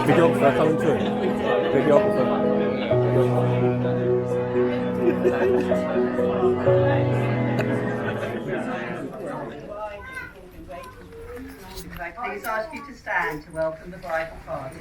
Videographer coming through. Videographer. Could I please ask you to stand to welcome the bridal party?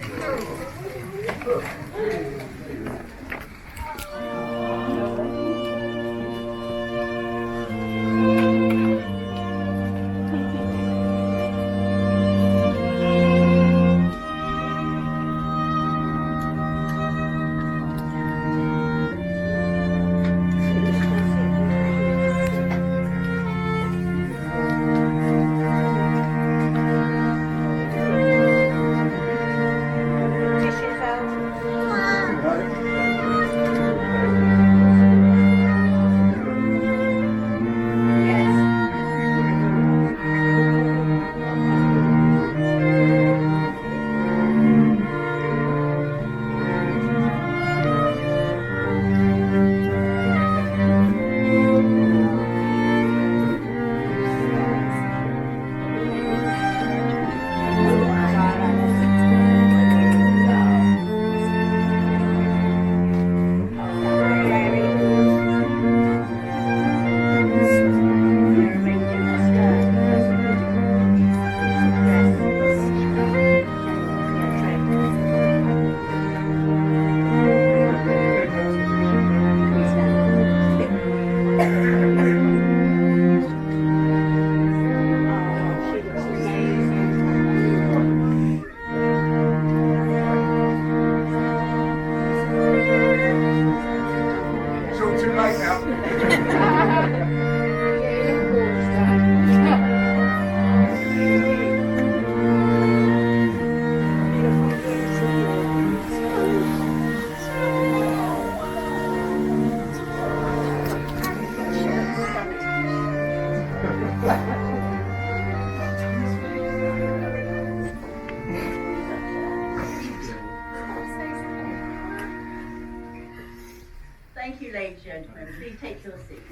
Thank you, ladies and gentlemen. Please take your seats.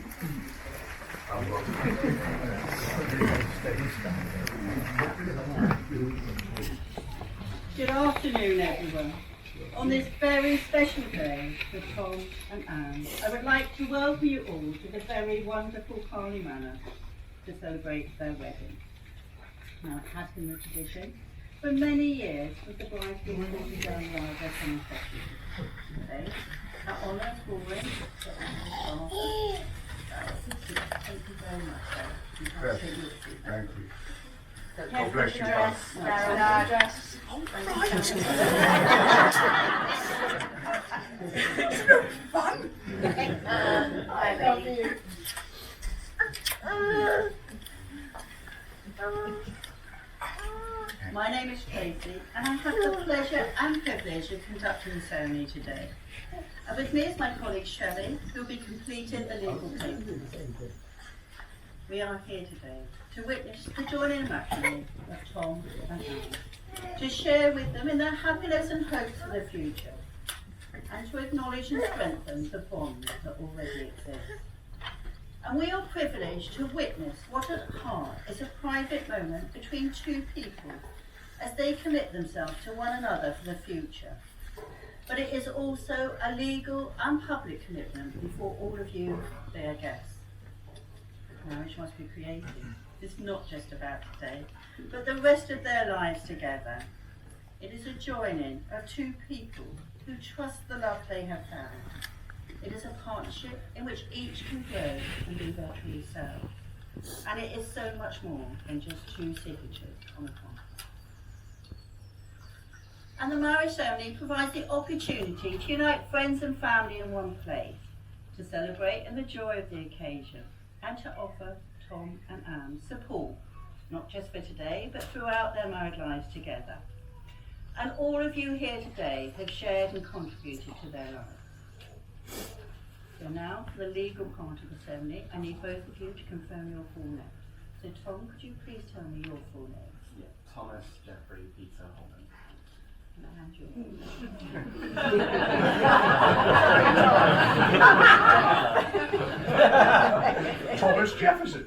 Good afternoon, everyone. On this very special day for Tom and Anne, I would like to welcome you all to the very wonderful Carley Manor to celebrate their wedding. Now, it has been the tradition for many years for the bride to be done while their son today. Our honour will ring. Thank you very much. Thank you. God bless you. Dress. Fun. I love you. My name is Tracy, and I have the pleasure and privilege of conducting the ceremony today. And with me is my colleague Shelley, who will be completing the legal papers. We are here today to witness the joining matrimony of Tom and Anne, to share with them in their happiness and hopes for the future, and to acknowledge and strengthen the bonds that already exist. And we are privileged to witness what at heart is a private moment between two people as they commit themselves to one another for the future. But it is also a legal and public commitment before all of you, their guests. Marriage must be created. It's not just about today, but the rest of their lives together. It is a joining of two people who trust the love they have found. It is a partnership in which each can grow and be their true self. And it is so much more than just two signatures on a contract. And the marriage ceremony provides the opportunity to unite friends and family in one place, to celebrate in the joy of the occasion, and to offer Tom and Anne support, not just for today, but throughout their married lives together. And all of you here today have shared and contributed to their lives. So now, for the legal part of the ceremony, I need both of you to confirm your full name. So Tom, could you please tell me your full name? Yeah, Thomas Jeffrey Peter Holden. And yours. Thomas Jefferson.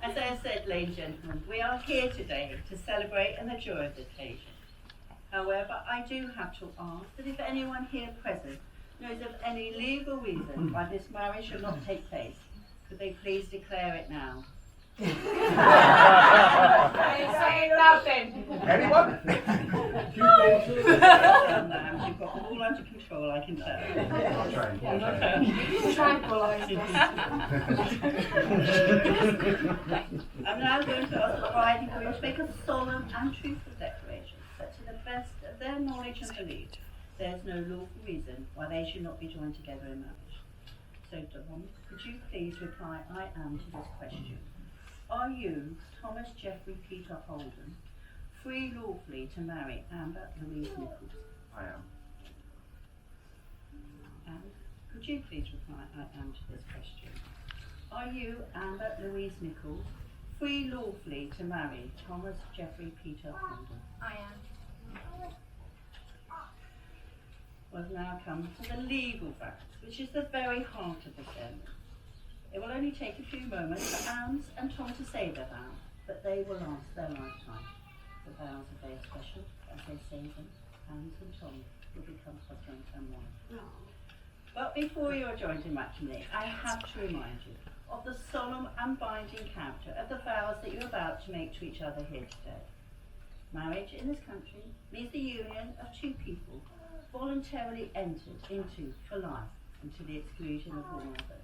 And As I said, ladies and gentlemen, we are here today to celebrate and the joy of the occasion. However, I do have to ask that if anyone here present knows of any legal reason why this marriage should not take place, could they please declare it now? Anyone? You've got all under control, I can tell. I'm now going to ask the bride and groom to make a solemn and truthful declaration that to the best of their knowledge and belief, there is no lawful reason why they should not be joined together in marriage. So, Dom, could you please reply, I am, to this question? Are you, Thomas Jeffrey Peter Holden, free lawfully to marry Amber Louise Nichols? I am. And could you please reply, I am, to this question? Are you, Amber Louise Nichols, free lawfully to marry Thomas Jeffrey Peter Holden? I am. We've now come to the legal facts, which is the very heart of the ceremony. It will only take a few moments for Anne and Tom to say their vows, but they will last their lifetime. The vows are very special. As they say them, Anne and Tom will become husband and wife. But before you are joined in matrimony, I have to remind you of the solemn and binding character of the vows that you're about to make to each other here today. Marriage in this country means the union of two people voluntarily entered into for life and to the exclusion of all others.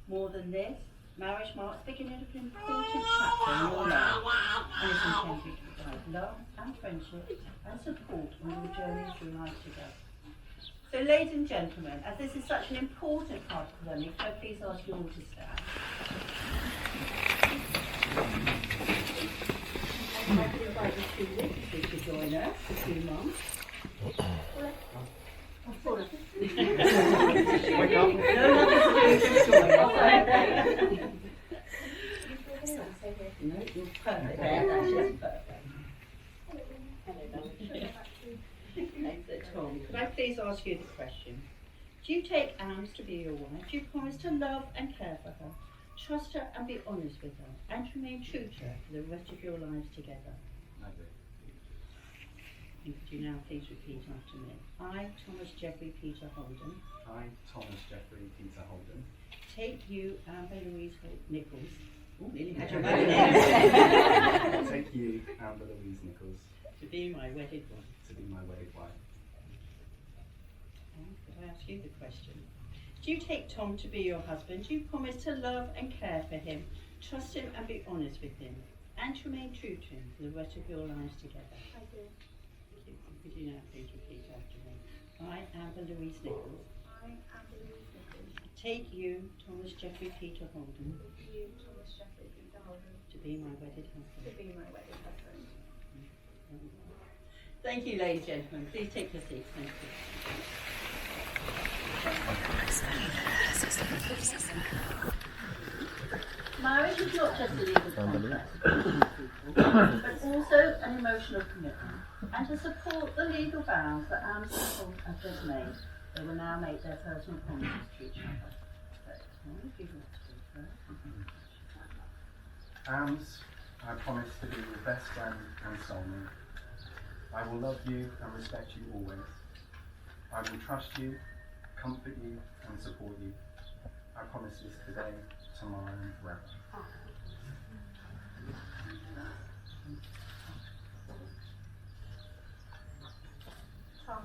More than this, marriage marks the beginning of an important chapter in your life and is intended to provide love and friendship and support on your journey through life together. So, ladies and gentlemen, as this is such an important part of the journey, can I please ask you all to stand? I'd like to invite the two witnesses to join us, the two mums. No, nothing to do, just join us. No, you're perfect. That's just perfect. Excellent, Tom. Could I please ask you the question? Do you take Anne to be your wife? Do you promise to love and care for her, trust her and be honest with her, and to remain true to her for the rest of your lives together? I do. And could you now please repeat after me? I, Thomas Jeffrey Peter Holden, I, Thomas Jeffrey Peter Holden, take you, Amber Louise Nichols. Oh, nearly had your name. take you, Amber Louise Nichols, To be my wedded wife. to be my wedded wife. And could I ask you the question? Do you take Tom to be your husband? Do you promise to love and care for him, trust him and be honest with him, and to remain true to him for the rest of your lives together? I do. Could you now please repeat after me? I, Amber Louise Nichols, I, Amber Louise Nichols, take you, Thomas Jeffrey Peter Holden, take you, Thomas Jeffrey Peter Holden, to be my wedded to husband. be my wedded husband. Thank you, ladies and gentlemen. Please take your seats. Thank you. Marriage is not just a legal contract, but also an emotional commitment. And to support the legal vows that Anne and Tom have just made, they will now make their personal promises to each other. If you'd like to go first. Anne's, I promise to be your best friend and soulmate. I will love you and respect you always. I will trust you, comfort you and support you. I promise this today, tomorrow and forever. Tom,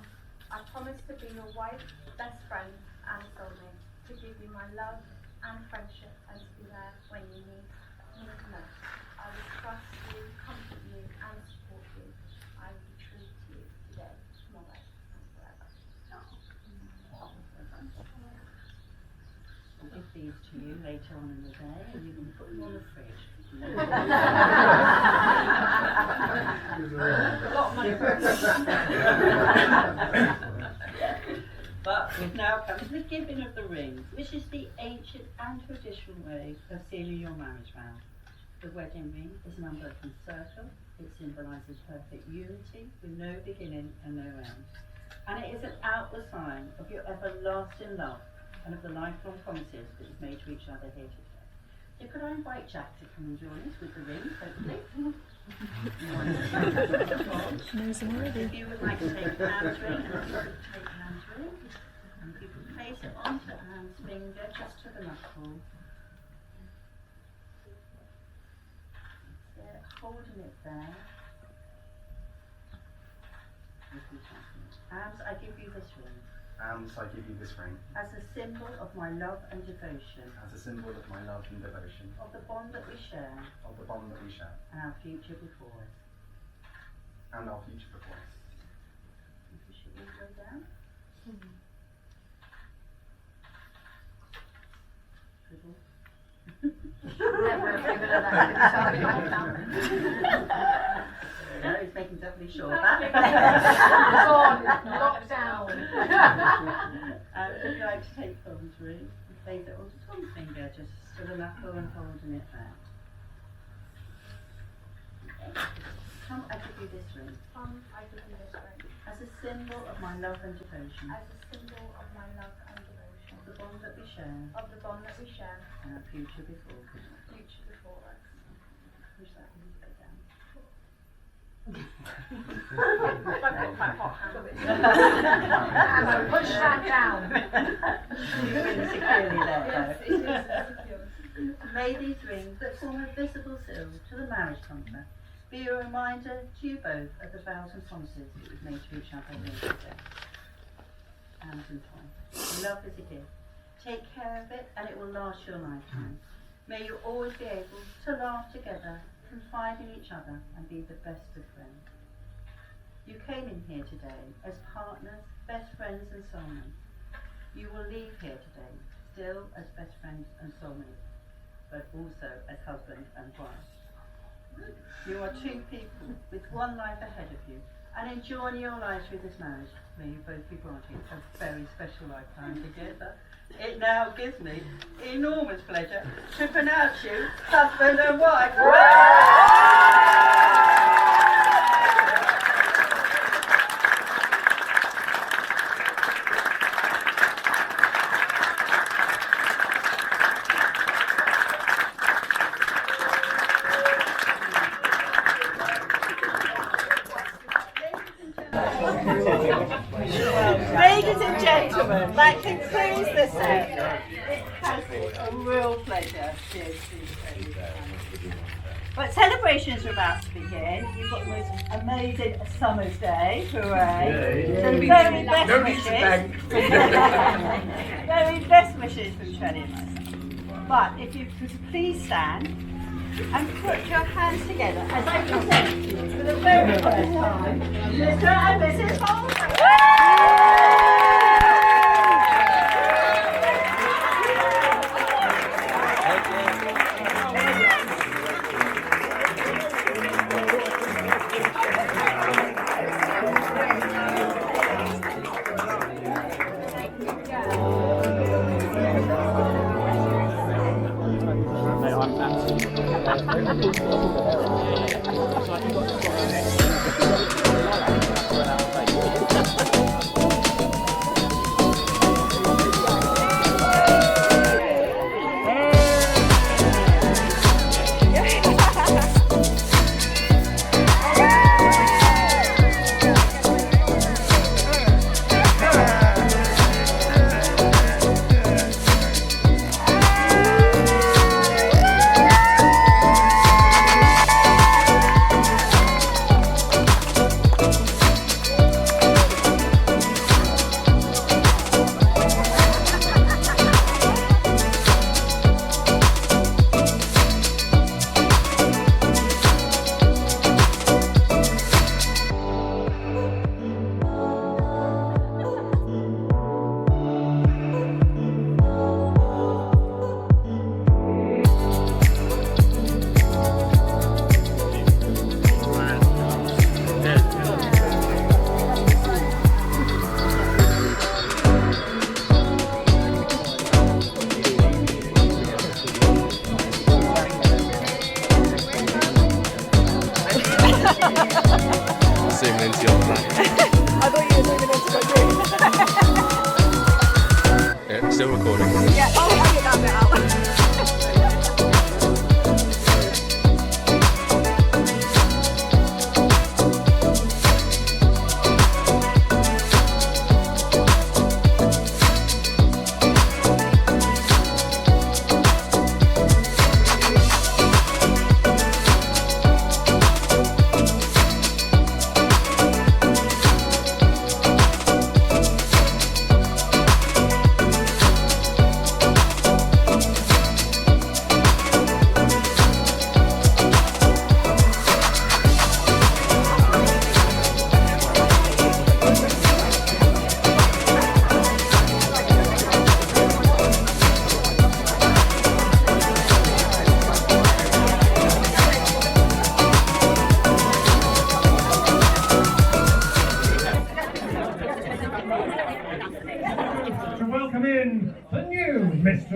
I promise to be your wife, best friend and soulmate, to give you my love and friendship and to be there when you need me most. I will trust you, comfort you and support you. I will be true to you today, tomorrow and forever. I'll give these to you later on in the day and you can put them on the fridge. A lot of money for But we've now come to the giving of the rings, which is the ancient and traditional way of sealing your marriage vow. The wedding ring is an unbroken circle. It symbolises perfect unity with no beginning and no end. And it is an outward sign of your everlasting love and of the lifelong promises that you've made to each other here today. So could I invite Jack to come and join us with the ring, hopefully? If you would like to take Anne's ring, and I'll take Anne's ring, and you can place it onto Anne's finger just to the knuckle. Holding it there. And I give you this ring. And I give you this ring as a symbol of my love and devotion. as a symbol of my love and devotion, Of the bond that we share. of the bond that we share, And our future before us. and our future before us. If you should all go down. Dribble. No, he's making doubly sure of that. Locked down. Would you like to take Tom's ring and place it onto Tom's finger, just to the knuckle and holding it there? Okay. Tom, I give you this ring I give you this ring as a symbol of my love and devotion. as a symbol of my love and devotion, Of the bond that we share. of the bond that we share, And our future before us. future before us. Push that one go down. Push that down. You're really securely there, Yes, though. it is secure. May these rings that form a visible seal to the marriage contract be a reminder to you both of the vows and promises that you've made to each other here today. Hands entwined. Love is a gift. Take care of it and it will last your lifetime. May you always be able to laugh together, confide in each other and be the best of friends. You came in here today as partners, best friends and soulmates. You will leave here today still as best friends and soulmates, but also as husband and wife. You are two people with one life ahead of you, and enjoying your lives through this marriage. May you both be granted a very special lifetime together. It now gives me enormous pleasure to pronounce you husband and wife. Ladies and gentlemen, that concludes the set. It has been a real pleasure. But celebrations are about to begin. You've got the most amazing summer's day. Hooray! The very best wishes. Very best wishes from Shelley and myself. But if you could please stand and put your hands together as I present to you for the very first time, Mr. and Mrs. Holden.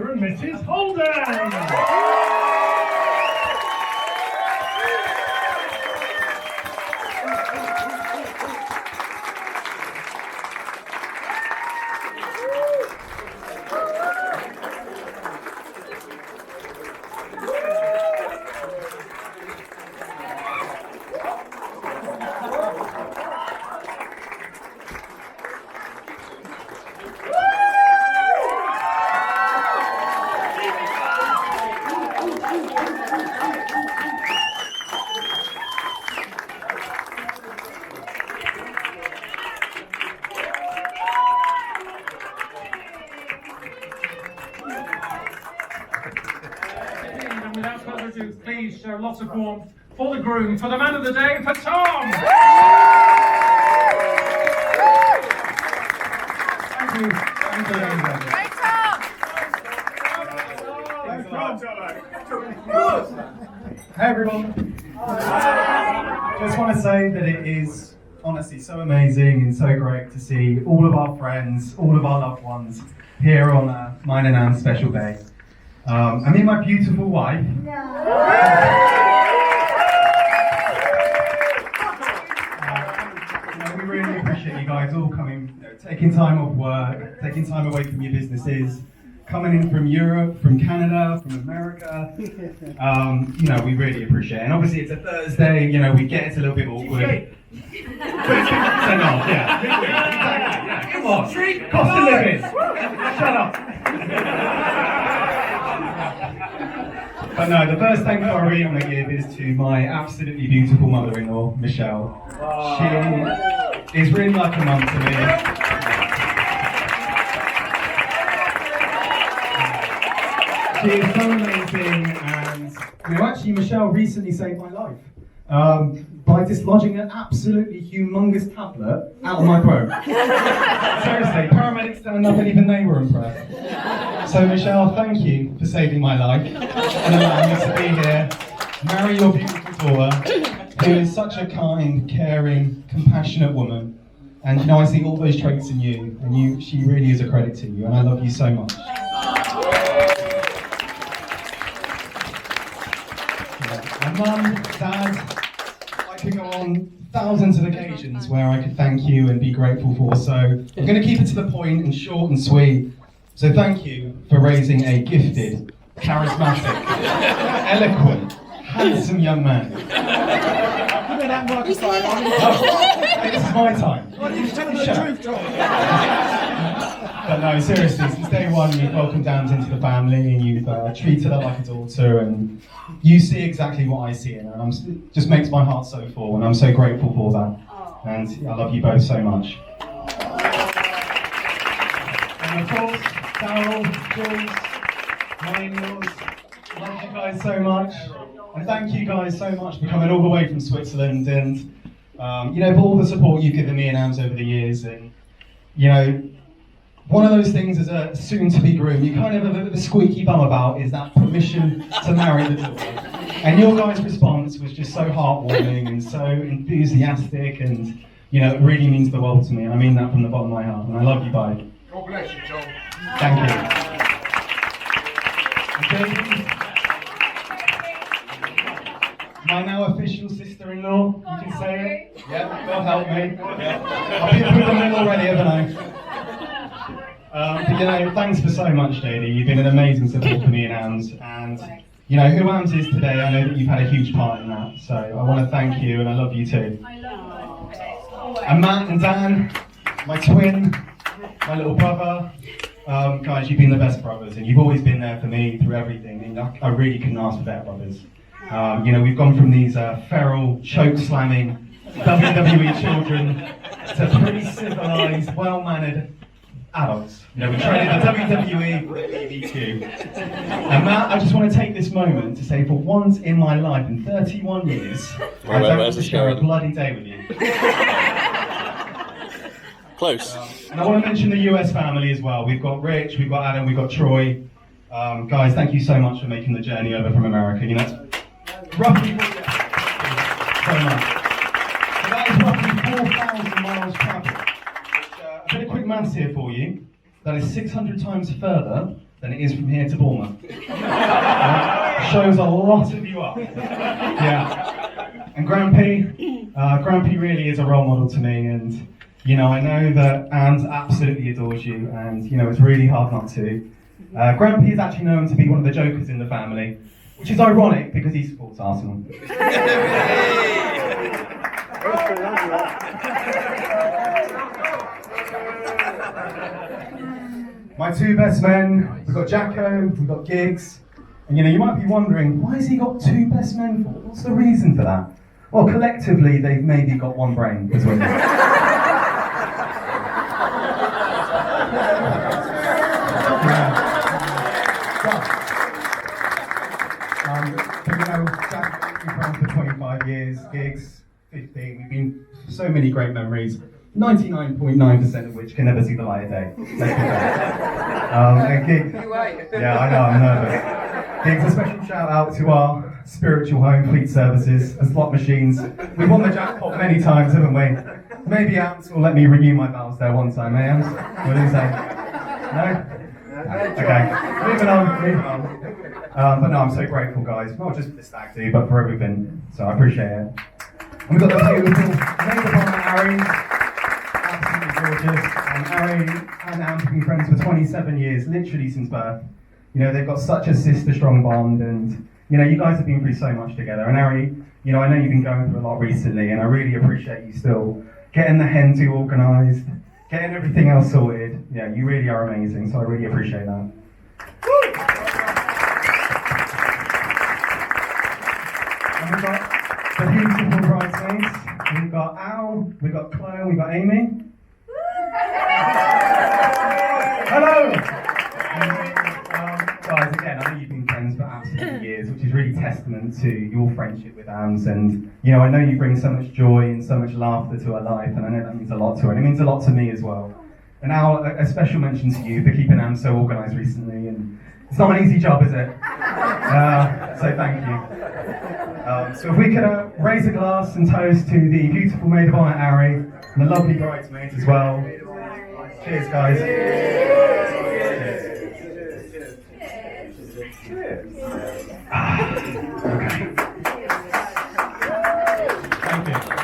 Mr. and Mrs. Holden. And without further ado, please show lots of warmth for the groom, for the man of the day, for Tom! Thank you. Thank you, ladies and gentlemen. Hey everyone. Just want to say that it is honestly so amazing and so great to see all of our friends, all of our loved ones here on mine and Anne's special day. I mean my beautiful wife. We really appreciate you guys all coming, taking time off work, taking time away from your businesses, coming in from Europe, from Canada, from America. We really appreciate it. And obviously it's a Thursday, we get it's a little bit awkward. Yeah. Come on. Cost of living. Shut up. But no, the first thank you I really want to give is to my absolutely beautiful mother-in-law, Michelle. She is really like a mum to me. She is so amazing, and actually Michelle recently saved my life by dislodging an absolutely humongous tablet out of my throat. Seriously, paramedics turned up and even they were impressed. So Michelle, thank you for saving my life and allowing me to be here, marry your beautiful daughter, who is such a kind, caring, compassionate woman. And I see all those traits in you, and she really is a credit to you, and I love you so much. And Mum, Dad, I could go on thousands of occasions where I could thank you and be grateful for, so I'm going to keep it to the point and short and sweet. So thank you for raising a gifted, charismatic, eloquent, handsome young man. This is my time. But no, seriously, since day one you've welcomed Anne into the family and you've treated her like a daughter, and you see exactly what I see in her. And it just makes my heart so full, and I'm so grateful for that. And I love you both so much. And of course, Daryl, Jules, my in-laws, love you guys so much. And thank you guys so much for coming all the way from Switzerland, and for all the support you've given me and Ams over the years. And one of those things as a soon-to-be groom, you kind of have a bit of a squeaky bum about is that permission to marry the daughter. And your guys' response was just so heartwarming and so enthusiastic, and it really means the world to me. And I mean that from the bottom of my heart. And I love you both. God bless you, John. Thank you. And my now official sister-in-law, you can say it. Yeah, God help me. Yeah. I've been through the middle already, haven't I? But thanks for so much, JD. You've been an amazing support for me and Ams. And who Ams is today, I know that you've had a huge part in that. So I want to thank you, and I love you too. I love you. And Matt and Dan, my twin, my little brother. Guys, you've been the best brothers, and you've always been there for me through everything. And I really couldn't ask for better brothers. We've gone from these feral, choke-slamming WWE children to pretty civilized, well-mannered adults. We train in the WWE, BBQ. And Matt, I just want to take this moment to say, for once in my life, in 31 years, I don't want to share a bloody day with you. Close. And I want to mention the US family as well. We've got Rich, we've got Adam, we've got Troy. Guys, thank you so much for making the journey over from America. It's roughly so much. So that is roughly 4,000 miles traveled. A bit of quick maths here for you. That is 600 times further than it is from here to Bournemouth. Shows a lot of you up. Yeah. And Grampy really is a role model to me, and you know, I know that Anne absolutely adores you, and you know, it's really hard not to. Grampy is actually known to be one of the jokers in the family, which is ironic because he supports Arsenal. My two best men, we've got Jacko, we've got Giggs, and you know, you might be wondering, why has he got two best men for? What's the reason for that? Well, collectively, they've maybe got one brain as well. But you know, Jack, we've been friends for 25 years, Giggs, 15, we've been so many great memories. 99.9% of which can never see the light of day. Let's be fair. And Giggs, yeah, I know, I'm nervous. Giggs, a special shout out to our spiritual home, Fleet Services, and slot machines. We've won the jackpot many times, haven't we? Maybe Ants will let me renew my vows there one time, eh, Ants? What do you say? No? Okay, moving on. But no, I'm so grateful, guys, not just for the stag do, but for everything. So I appreciate it. And we've got the beautiful neighbour partner, Harry. Absolutely gorgeous. And Harry and Anne have been friends for 27 years, literally since birth. You know, they've got such a sister-strong bond, and you know, you guys have been through so much together. And Harry, you know, I know you've been going through a lot recently, and I really appreciate you still getting the hen do organised, getting everything else sorted. Yeah, you really are amazing, so I really appreciate that. And we've got the beautiful bridesmaids. We've got Al, we've got Chloe, we've got Amy. Hello! Guys, again, I know you've been friends for absolutely years, which is really testament to your friendship with Ams. And, you know, I know you bring so much joy and so much laughter to her life, and I know that means a lot to her, and it means a lot to me as well. And Al, a special mention to you for keeping Ams so organised recently, and it's not an easy job, is it? So thank you. So if we could raise a glass and toast to the beautiful maid of honour, Ari, and the lovely bridesmaids as well. Cheers, guys. Okay.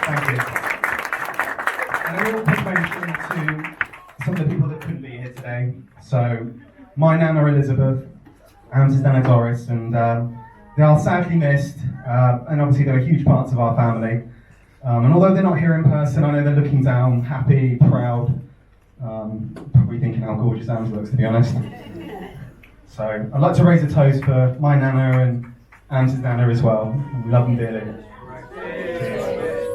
Thank you. And a real quick mention to some of the people that couldn't be here today. So, my Nana Elizabeth, Am's Nana Doris, and they are sadly missed, and obviously they were huge parts of our family. And although they're not here in person, I know they're looking down, happy, proud, probably thinking how gorgeous Am's looks, to be honest. So I'd like to raise a toast for my Nana and Am's Nana as well. We love them dearly.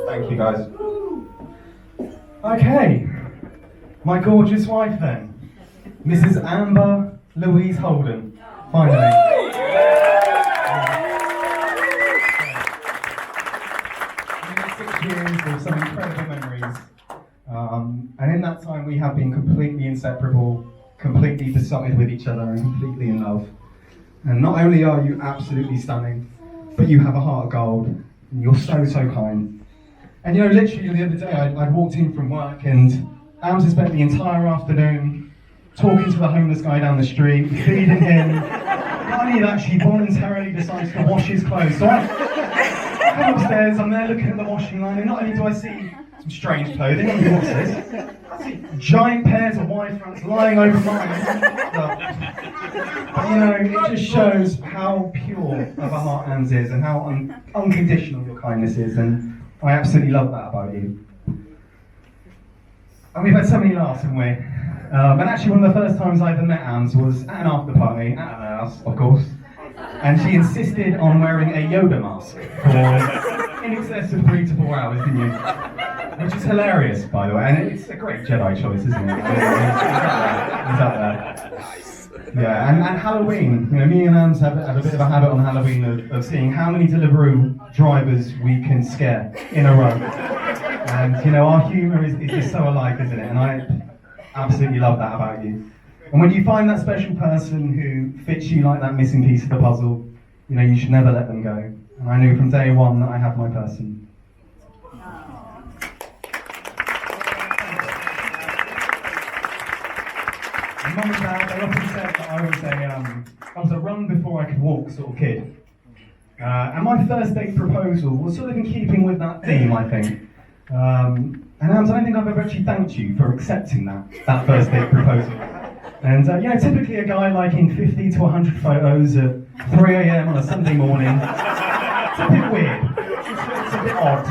Thank you, guys. Okay, my gorgeous wife then, Mrs. Amber Louise Holden, finally. 6 years of some incredible memories, and in that time we have been completely inseparable, completely besotted with each other, and completely in love. And not only are you absolutely stunning, but you have a heart of gold, and you're so kind. And you know, literally the other day I'd walked in from work, and Ams had spent the entire afternoon talking to the homeless guy down the street, feeding him. Not only that, she voluntarily decides to wash his clothes. So I come upstairs, I'm there looking at the washing line, and not only do I see some strange clothing, what's this? I see giant pairs of wide fronts lying over mine. But you know, it just shows how pure of a heart Ams is, and how unconditional your kindness is, and I absolutely love that about you. And we've had so many laughs, haven't we? And actually one of the first times I ever met Ams was at an after party, at her house, of course. And she insisted on wearing a Yoda mask for in excess of 3 to 4 hours, didn't you? Which is hilarious, by the way, and it's a great Jedi choice, isn't it? I mean, he's up there. Yeah, and Halloween, you know, me and Ams have a bit of a habit on Halloween of seeing how many Deliveroo drivers we can scare in a row. And, you know, our humour is just so alike, isn't it? And I absolutely love that about you. And when you find that special person who fits you like that missing piece of the puzzle, you know, you should never let them go. And I knew from day one that I had my person. And Mum and Dad, they often said that I was a run before I could walk sort of kid. And my first date proposal was sort of in keeping with that theme, I think. And Ams, I don't think I've ever actually thanked you for accepting that first date proposal. And typically a guy liking 50 to 100 photos at 3 a.m. on a Sunday morning, it's a bit weird. It's a bit odd.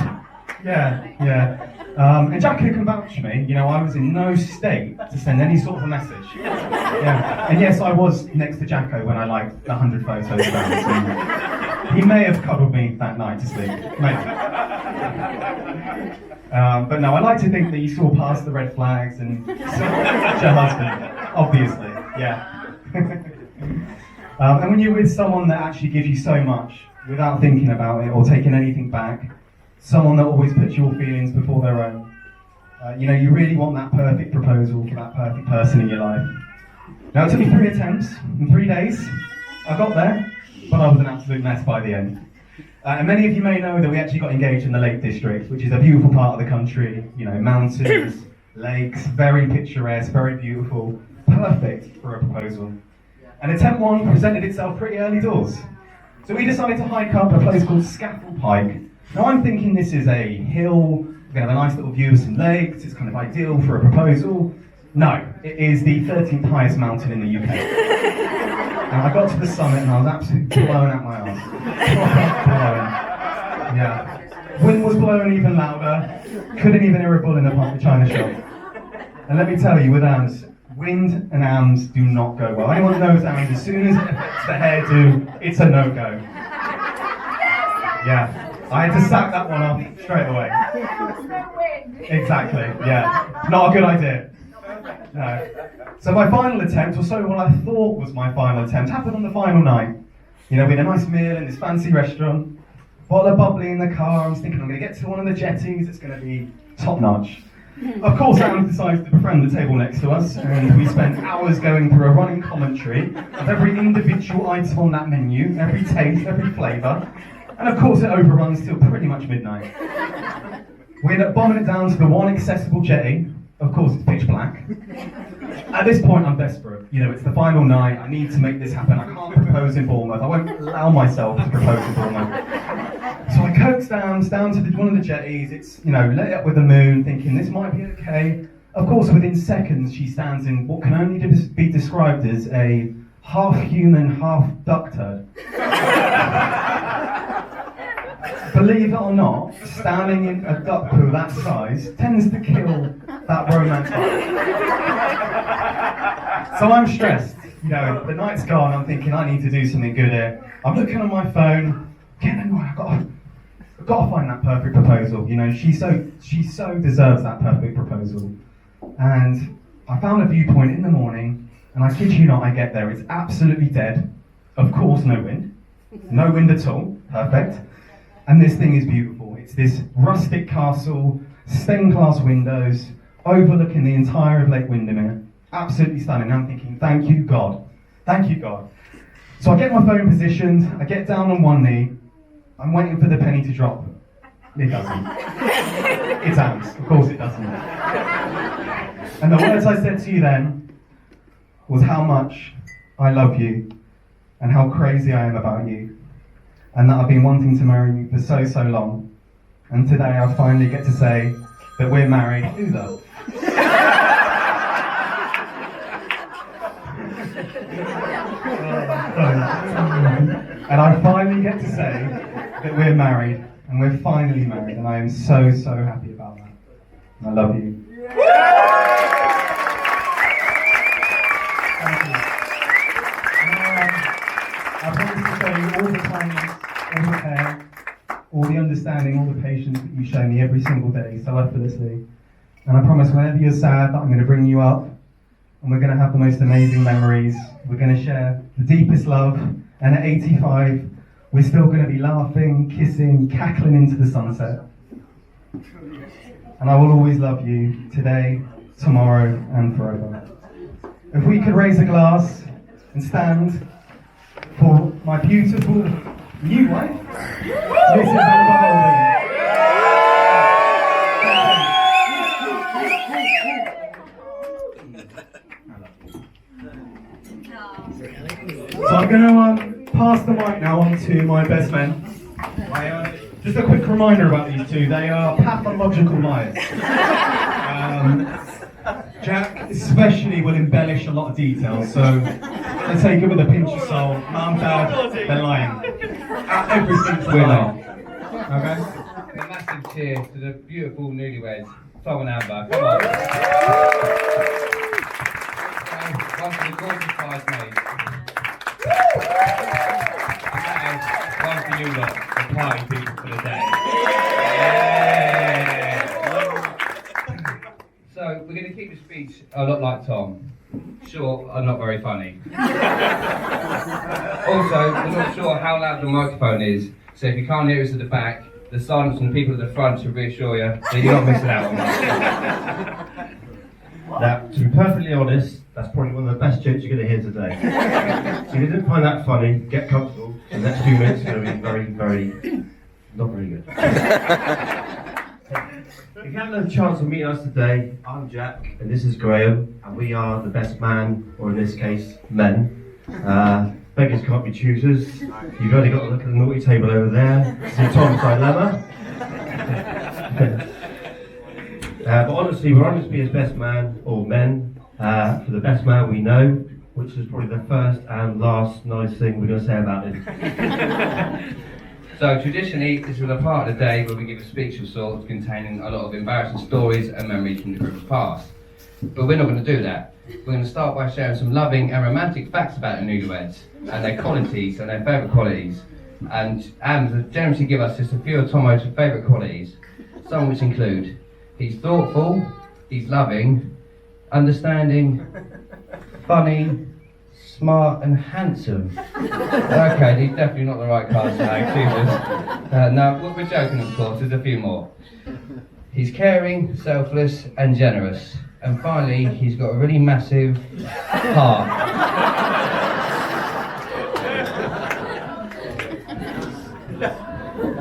Yeah. And Jackie can vouch for me, I was in no state to send any sort of a message. Yeah. And yes, I was next to Jacko when I liked 100 photos of Ams. He may have cuddled me that night to sleep. Maybe. But no, I like to think that you saw past the red flags and saw your husband, obviously, yeah. And when you're with someone that actually gives you so much without thinking about it or taking anything back, someone that always puts your feelings before their own, you really want that perfect proposal for that perfect person in your life. Now, it took me 3 attempts in 3 days. I got there, but I was an absolute mess by the end. And many of you may know that we actually got engaged in the Lake District, which is a beautiful part of the country, mountains, lakes, very picturesque, very beautiful, perfect for a proposal. And attempt 1 presented itself pretty early doors. So we decided to hike up a place called Scaffold Pike. Now I'm thinking this is a hill, we're going to have a nice little view of some lakes, it's kind of ideal for a proposal. No, it is the 13th highest mountain in the UK. And I got to the summit and I was absolutely blown out my arse. Yeah. Wind was blowing even louder. Couldn't even hear a bull in the China shop. And let me tell you, with Ams, wind and Ams do not go well. Anyone knows Ams, as soon as it affects the hairdo, it's a no-go. Yeah. I had to sack that one off straight away. Exactly, yeah. Not a good idea. No. So my final attempt, or so what I thought was my final attempt, happened on the final night. We had a nice meal in this fancy restaurant, bottle of bubbly in the car. I was thinking I'm going to get to one of the jetties, it's going to be top notch. Of course, Alan decided to befriend the table next to us, and we spent hours going through a running commentary of every individual item on that menu, every taste, every flavour, and of course it overruns till pretty much midnight. We end up bombing it down to the one accessible jetty. Of course, it's pitch black. At this point, I'm desperate. It's the final night. I need to make this happen. I can't propose in Bournemouth. I won't allow myself to propose in Bournemouth. So I coax down to one of the jetties. It's, lit up with the moon, thinking this might be okay. Of course, within seconds, she stands in what can only be described as a half-human, half-duck turd. Believe it or not, standing in a duck poo that size tends to kill that romance vibe. So I'm stressed. The night's gone, I'm thinking I need to do something good here. I'm looking on my phone, getting annoyed, I've got to find that perfect proposal. She so deserves that perfect proposal. And I found a viewpoint in the morning, and I kid you not, I get there, it's absolutely dead. Of course, no wind. No wind at all, perfect. And this thing is beautiful. It's this rustic castle, stained glass windows, overlooking the entire of Lake Windermere. Absolutely stunning. I'm thinking, thank you, God. Thank you, God. So I get my phone positioned, I get down on one knee, I'm waiting for the penny to drop. It doesn't. It's Ams. Of course it doesn't. And the words I said to you then was how much I love you and how crazy I am about you. And that I've been wanting to marry you for so long. And today I finally get to say that we're married. Ooh, though. And I finally get to say that we're married. And we're finally married. And I am so happy about that. And I love you. Thank you. I promise to show you all the kindness, all the care, all the understanding, all the patience that you show me every single day so effortlessly. And I promise whenever you're sad that I'm going to bring you up and we're going to have the most amazing memories. We're going to share the deepest love, and at 85 we're still going to be laughing, kissing, cackling into the sunset. And I will always love you today, tomorrow and forever. If we could raise a glass and stand for my beautiful new wife, Mrs. Amber Holden. I love you. now on to my best men. Just a quick reminder about these two, they are pathological liars. Jack especially will embellish a lot of details, so I take it with a pinch of salt. Mum, Dad, they're lying. Everything's a lie. Okay? A massive cheer to the beautiful newlyweds, Tom and Amber. Come on. One for the gorgeous bridesmaids. And one for you lot, the party people for the day. Yeah. So we're going to keep the speech a lot like Tom. Short and not very funny. Also, we're not sure how loud the microphone is, so if you can't hear us at the back, the silence from the people at the front should reassure you that you're not missing out on that. Now, to be perfectly honest, that's probably one of the best jokes you're going to hear today. So if you didn't find that funny, get comfortable. The next few minutes are going to be very, very, not very good. If you haven't had a chance of meeting us today, I'm Jack, and this is Graham, and we are the best man, or in this case, men. Beggars can't be choosers. You've only got to look at the naughty table over there. See Tom's dilemma. But honestly, we're honest to be his best man, or men, for the best man we know, which is probably the first and last nice thing we're going to say about him. So traditionally, this is a part of the day where we give a speech of sorts containing a lot of embarrassing stories and memories from the group's past. But we're not going to do that. We're going to start by sharing some loving and romantic facts about the newlyweds and their qualities and their favourite qualities. And Anne generously give us just a few of Tomo's favourite qualities, some which include: he's thoughtful, he's loving, understanding, funny, smart and handsome. Okay, he's definitely not the right cast to have choosers. No, we're joking of course, there's a few more. He's caring, selfless and generous. And finally, he's got a really massive heart.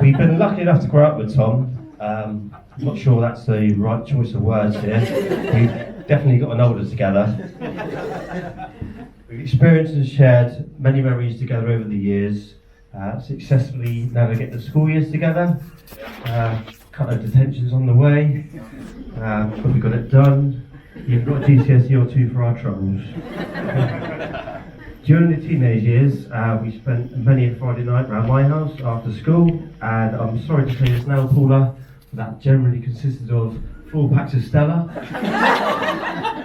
We've been lucky enough to grow up with Tom. I'm not sure that's the right choice of words here. We've definitely got an older together. We've experienced and shared many memories together over the years. Successfully navigated the school years together. Couple of detentions on the way, but we got it done. You've got a GCSE or two for our troubles. During the teenage years, we spent many a Friday night around my house after school, and I'm sorry to say this now, Paula, that generally consisted of 4 packs of Stella,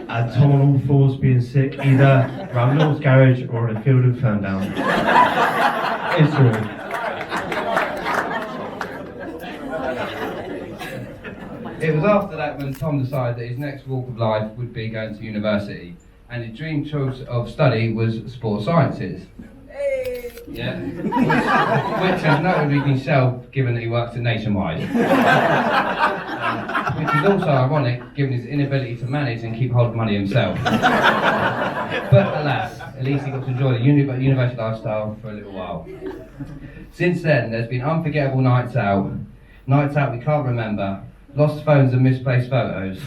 and Tom on all fours being sick, either around Lord's garage or in a field in Ferndown. It's true. It was after that when Tom decided that his next walk of life would be going to university, and his dream choice of study was sports sciences. Yeah, which has notably been shelved given that he works at Nationwide. Which is also ironic given his inability to manage and keep hold of money himself. But alas, at least he got to enjoy the university lifestyle for a little while. Since then, there's been unforgettable nights out we can't remember, lost phones and misplaced photos.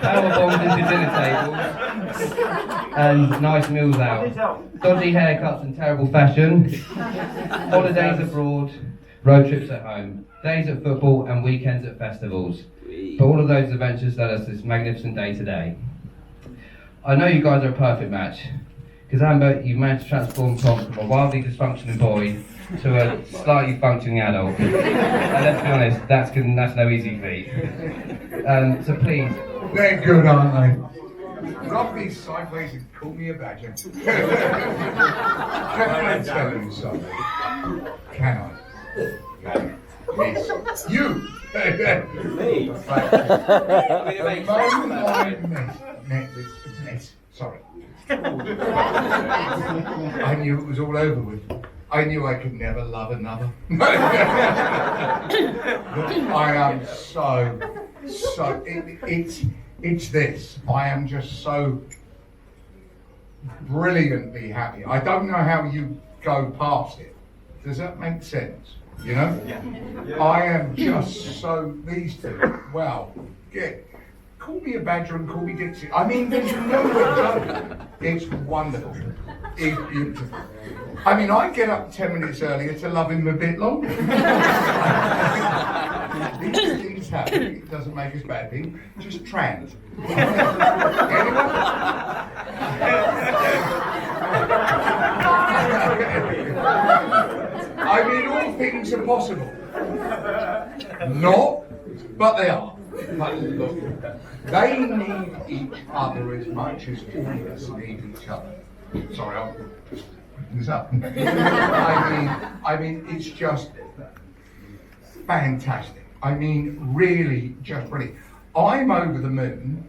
Power bombs into dinner tables. And nice meals out. Dodgy haircuts and terrible fashion. Holidays abroad. Road trips at home. Days at football and weekends at festivals. But all of those adventures led us this magnificent day today. I know you guys are a perfect match. Because Amber, you've managed to transform Tom from a wildly dysfunctioning boy to a slightly functioning adult. And let's be honest, that's no easy feat. So please. They're good, aren't they? Rub me sideways and call me a badger. Can I tell you something? Can I? Yes. You! Me? The moment I met this, sorry. I knew it was all over with. I knew I could never love another. I am it's this. I am just so brilliantly happy. I don't know how you go past it. Does that make sense? You know? Yeah. I am just so, these two, well, call me a badger and call me Dixie. I mean, there's no joke. It's wonderful. It's beautiful. I mean, I get up 10 minutes earlier to love him a bit longer. These things happen. It doesn't make us bad people. Just trans. I mean, all things are possible. Not, but they are. But look, they need each other as much as all of us need each other. Sorry, I'm just putting this up. I mean, it's just fantastic. I mean, really, just brilliant. I'm over the moon.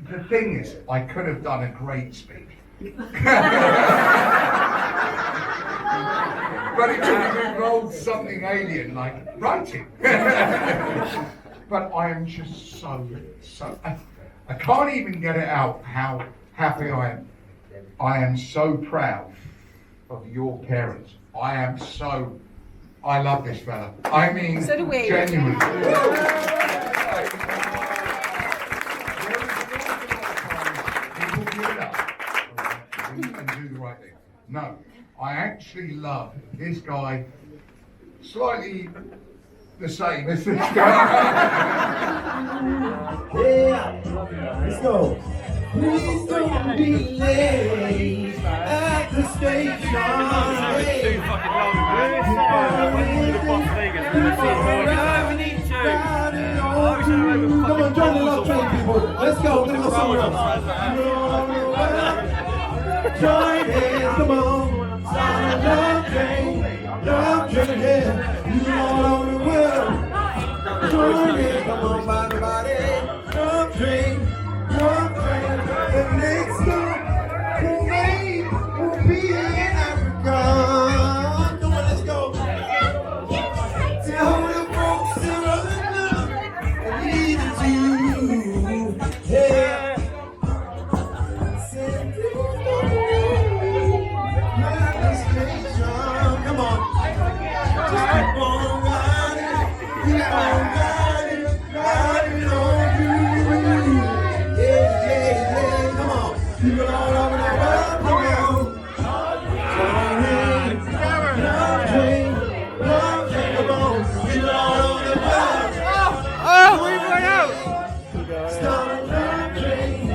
The thing is, I could have done a great speech. But it would have involved something alien, like writing. But I am just so, I can't even get it out how happy I am. I am so proud of your parents. I love this fella. I mean, So do we. genuinely. People give it up and do the right thing. No, I actually love this guy slightly the same as this guy. Yeah, let's go. Please don't be late at the station. Too fucking long, man. Come on, join the love train, people. Let's go. We're gonna go somewhere else. Join hands, come on. Start a love train, yeah. You all over the world. Join hands, come on, body. Love train. The next stop will be in Africa. Come on, let's go. Tell the folks to love and lead it to you. Yeah. Come on. Just keep on riding. Keep on riding on you. Yeah, come on. People all over the world, come on. Join hands, love train, come on. People all over the world. Oh, we went out! Start a love train.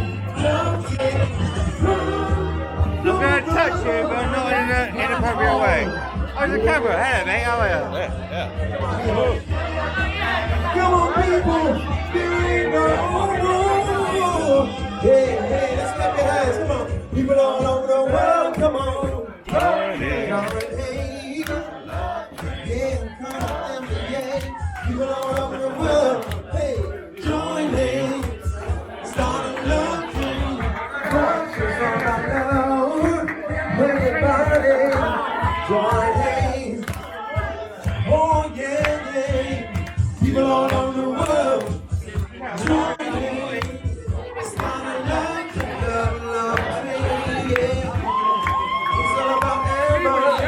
I'm going to touch you, but not in an inappropriate way. Oh, the camera. Hello, mate. How are you? Come on, people. There ain't no room. Hey, let's clap your hands. Come on. People all over the world, come on. People all over the world. Hey, join hands. Start a love train. Everybody, join hands. Oh, yeah. People all over the world. Join hands. Start a love train, love train, yeah. It's all about everybody.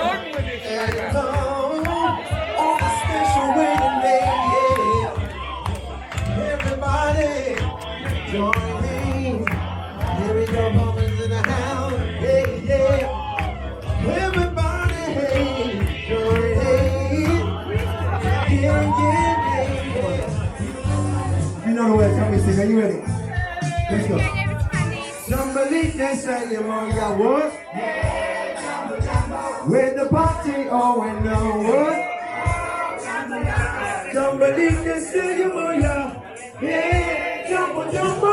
And come on the special wedding day, yeah. Everybody, join hands. Here we go, mamas in the house, yeah. Everybody, hey, join hands. Yeah. You know the words, help me sing. Are you ready? Let's go. Somebody can say you want your what? With the party, oh, and no what? Somebody can say you want your, yeah, jump, jump, oh,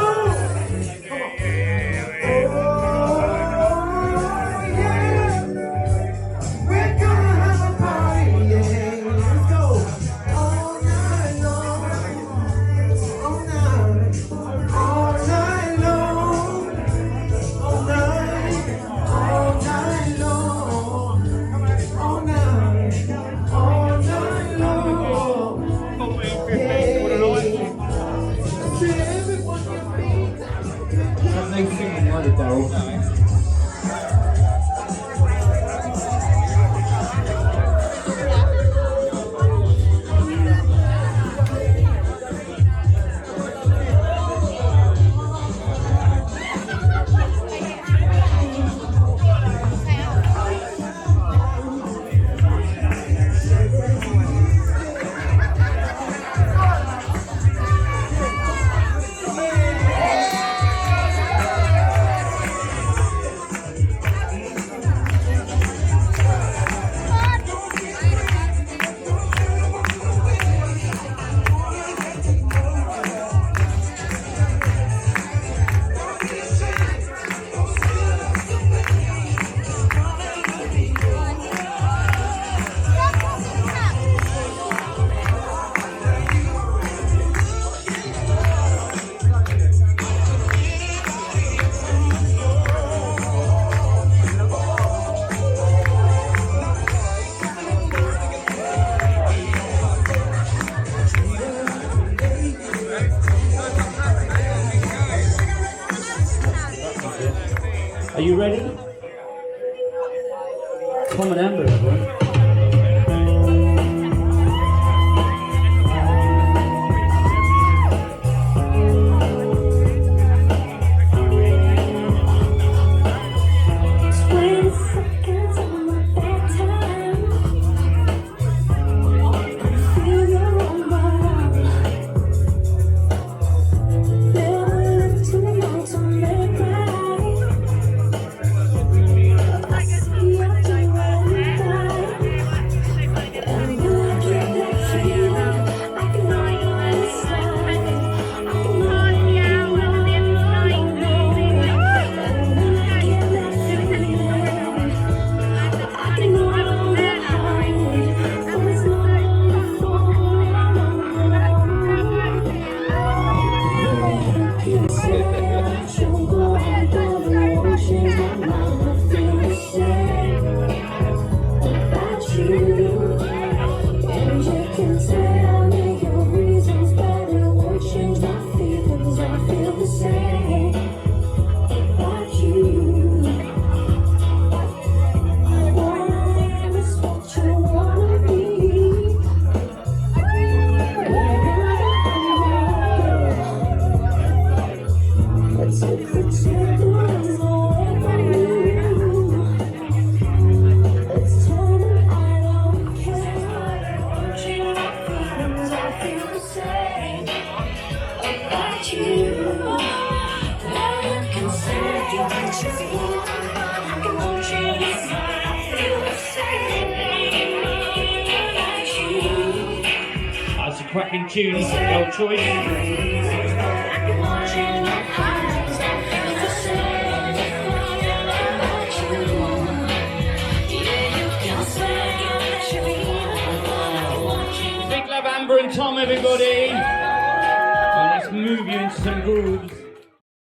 yeah. We're gonna have a party, yeah. Let's go. All night long. All night long. All night long. Yeah. See everyone can be you ready? Tom and Amber, everyone. That's a cracking tune, no choice. Big love, Amber and Tom, everybody. Well, let's move you into some grooves.